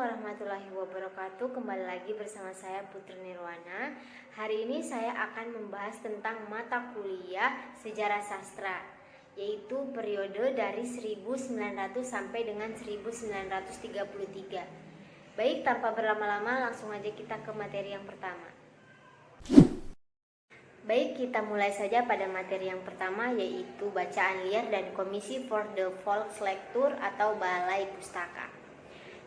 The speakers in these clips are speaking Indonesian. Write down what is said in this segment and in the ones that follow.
warahmatullahi wabarakatuh. Kembali lagi bersama saya Putri Nirwana. Hari ini saya akan membahas tentang mata kuliah Sejarah Sastra, yaitu periode dari 1900 sampai dengan 1933. Baik, tanpa berlama-lama langsung aja kita ke materi yang pertama. Baik, kita mulai saja pada materi yang pertama, yaitu bacaan liar dan Komisi for the Volkslektur atau Balai Pustaka.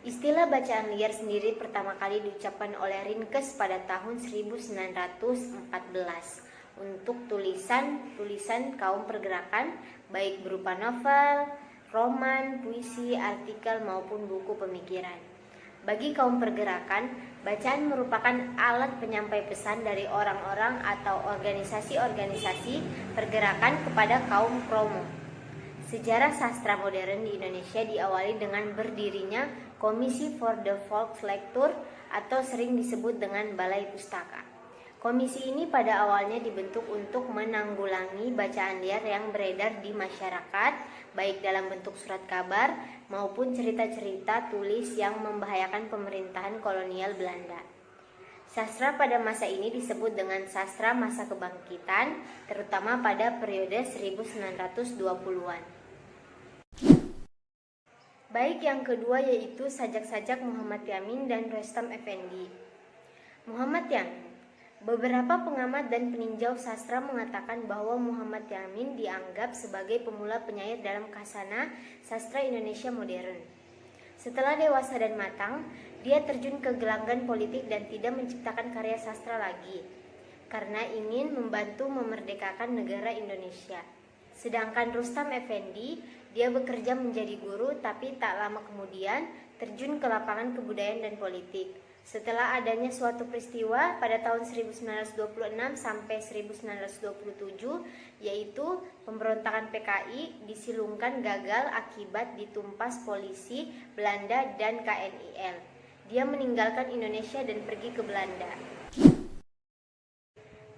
Istilah bacaan liar sendiri pertama kali diucapkan oleh Rinckes pada tahun 1914 untuk tulisan kaum pergerakan, baik berupa novel, roman, puisi, artikel maupun buku pemikiran. Bagi kaum pergerakan, bacaan merupakan alat penyampai pesan dari orang-orang atau organisasi-organisasi pergerakan kepada kaum promo. Sejarah sastra modern di Indonesia diawali dengan berdirinya Komisi for the Volkslektur atau sering disebut dengan Balai Pustaka. Komisi ini pada awalnya dibentuk untuk menanggulangi bacaan liar yang beredar di masyarakat, baik dalam bentuk surat kabar maupun cerita-cerita tulis yang membahayakan pemerintahan kolonial Belanda. Sastra pada masa ini disebut dengan sastra masa kebangkitan, terutama pada periode 1920-an. Baik, yang kedua yaitu sajak-sajak Muhammad Yamin dan Rostam Effendi. Muhammad Yamin. Beberapa pengamat dan peninjau sastra mengatakan bahwa Muhammad Yamin dianggap sebagai pemula penyair dalam khasana sastra Indonesia modern. Setelah dewasa dan matang, dia terjun ke gelanggang politik dan tidak menciptakan karya sastra lagi, karena ingin membantu memerdekakan negara Indonesia. Sedangkan Rostam Effendi, dia bekerja menjadi guru tapi tak lama kemudian terjun ke lapangan kebudayaan dan politik. Setelah adanya suatu peristiwa pada tahun 1926 sampai 1927, yaitu pemberontakan PKI disilungkan gagal akibat ditumpas polisi Belanda dan KNIL. Dia meninggalkan Indonesia dan pergi ke Belanda.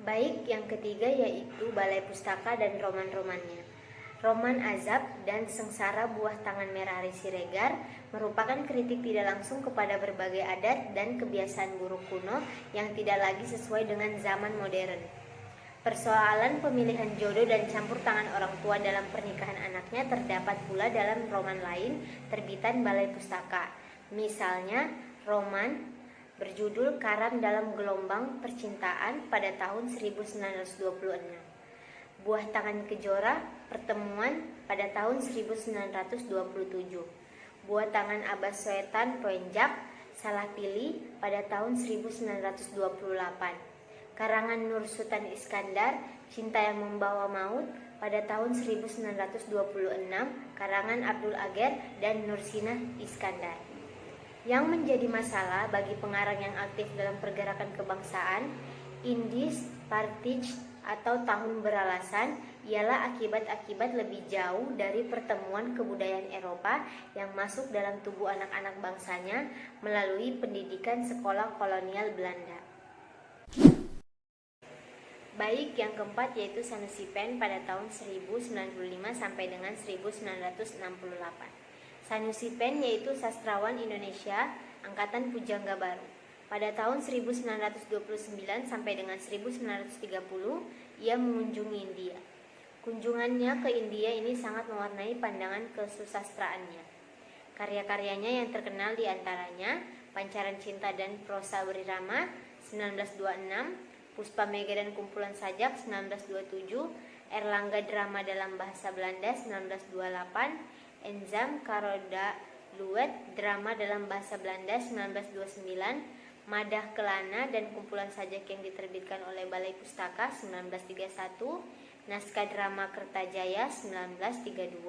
Baik, yang ketiga yaitu Balai Pustaka dan roman-romannya. Roman Azab dan Sengsara Buah Tangan Merah Ari Siregar merupakan kritik tidak langsung kepada berbagai adat dan kebiasaan buruk kuno yang tidak lagi sesuai dengan zaman modern. Persoalan pemilihan jodoh dan campur tangan orang tua dalam pernikahan anaknya terdapat pula dalam roman lain terbitan Balai Pustaka. Misalnya, roman berjudul Karam dalam Gelombang Percintaan pada tahun 1926. Buah Tangan Kejora, Pertemuan pada tahun 1927. Buah Tangan Abbas Soetan Poenjak, Salah Pilih pada tahun 1928. Karangan Nur Sultan Iskandar, Cinta yang Membawa Maut pada tahun 1926, karangan Abdul Ager dan Nursinah Iskandar. Yang menjadi masalah bagi pengarang yang aktif dalam pergerakan kebangsaan, Indis Partij atau tahun beralasan, ialah akibat-akibat lebih jauh dari pertemuan kebudayaan Eropa yang masuk dalam tubuh anak-anak bangsanya melalui pendidikan sekolah kolonial Belanda. Baik, yang keempat yaitu Sanusi Pen pada tahun 1095 sampai dengan 1968. Sanusi Pen yaitu sastrawan Indonesia angkatan Pujangga Baru. Pada tahun 1929 sampai dengan 1930, ia mengunjungi India. Kunjungannya ke India ini sangat mewarnai pandangan kesusastraannya. Karya-karyanya yang terkenal diantaranya Pancaran Cinta dan Prosa Berirama 1926, Puspa Mega dan Kumpulan Sajak 1927, Erlangga Drama dalam Bahasa Belanda 1928, Enzam Karoda Luet Drama dalam Bahasa Belanda 1929, Madah Kelana dan Kumpulan Sajak yang diterbitkan oleh Balai Pustaka 1931, Naskah Drama Kertajaya 1932,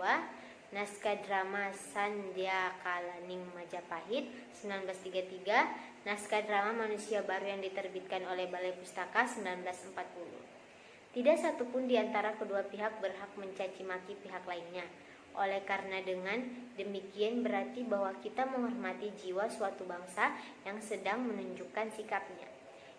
Naskah Drama Sandyakalaning Majapahit 1933, Naskah Drama Manusia Baru yang diterbitkan oleh Balai Pustaka 1940. Tidak satupun di antara kedua pihak berhak mencaci maki pihak lainnya. Oleh karena dengan demikian berarti bahwa kita menghormati jiwa suatu bangsa yang sedang menunjukkan sikapnya.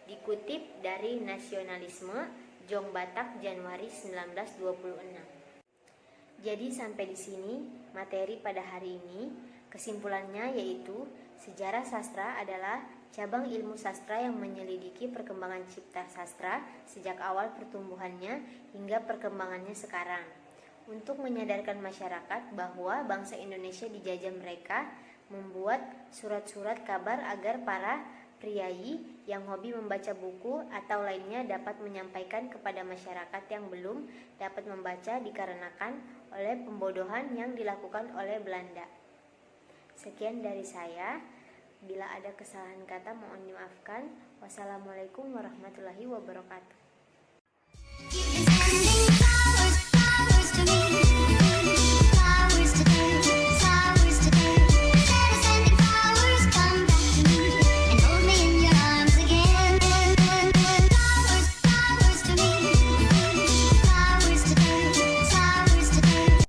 Dikutip dari Nasionalisme, Jong Batak, Januari 1926. Jadi sampai di sini materi pada hari ini. Kesimpulannya yaitu Sejarah sastra adalah cabang ilmu sastra yang menyelidiki perkembangan cipta sastra sejak awal pertumbuhannya hingga perkembangannya sekarang. Untuk menyadarkan masyarakat bahwa bangsa Indonesia dijajah mereka, membuat surat-surat kabar agar para priai yang hobi membaca buku atau lainnya dapat menyampaikan kepada masyarakat yang belum dapat membaca dikarenakan oleh pembodohan yang dilakukan oleh Belanda. Sekian dari saya. Bila ada kesalahan kata mohon dimaafkan. Wassalamualaikum warahmatullahi wabarakatuh.